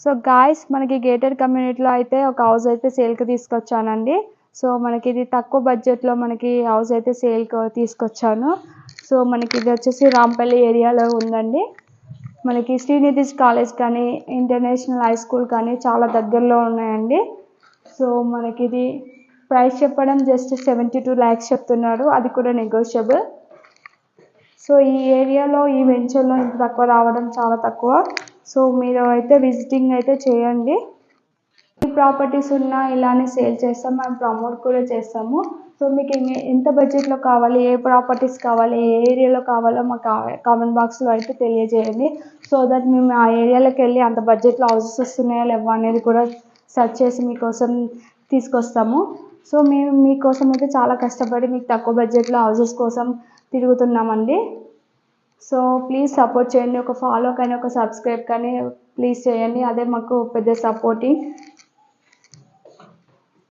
So guys మనకి gated కమ్యూనిటీలో అయితే ఒక హౌస్ అయితే సేల్కి తీసుకొచ్చానండి. సో మనకి ఇది తక్కువ బడ్జెట్లో మనకి హౌస్ అయితే సేల్కి తీసుకొచ్చాను. సో మనకి ఇది వచ్చేసి రాంపల్లి ఏరియాలో ఉందండి. మనకి శ్రీనిధిస్ కాలేజ్ కానీ ఇంటర్నేషనల్ హై స్కూల్ కానీ చాలా దగ్గరలో ఉన్నాయండి. సో మనకి ఇది ప్రైస్ చెప్పడం జస్ట్ 72 lakhs చెప్తున్నారు, అది కూడా నెగోషియబుల్. సో ఈ ఏరియాలో ఈ వెంచర్లో ఇంత తక్కువ రావడం చాలా తక్కువ. సో మీరు అయితే విజిటింగ్ అయితే చేయండి. ఈ ప్రాపర్టీస్ ఉన్నా ఇలానే సేల్ చేస్తాం, మనం ప్రమోట్ కూడా చేస్తాము. సో మీకు ఎంత బడ్జెట్లో కావాలి, ఏ ప్రాపర్టీస్ కావాలి, ఏ ఏరియాలో కావాలో మాకు కామెంట్ బాక్స్లో అయితే తెలియజేయండి. సో దట్ మేము ఆ ఏరియాలోకి వెళ్ళి అంత బడ్జెట్లో హౌసెస్ వస్తున్నాయా లేవా అనేది కూడా సెర్చ్ చేసి మీకోసం తీసుకొస్తాము. సో మేము మీకోసం అయితే చాలా కష్టపడి మీకు తక్కువ బడ్జెట్లో హౌసెస్ కోసం తిరుగుతున్నామండి. సో ప్లీజ్ సపోర్ట్ చేయండి. ఒక ఫాలో కానీ ఒక సబ్స్క్రైబ్ కానీ ప్లీజ్ చేయండి, అదే మాకు పెద్ద సపోర్టింగ్.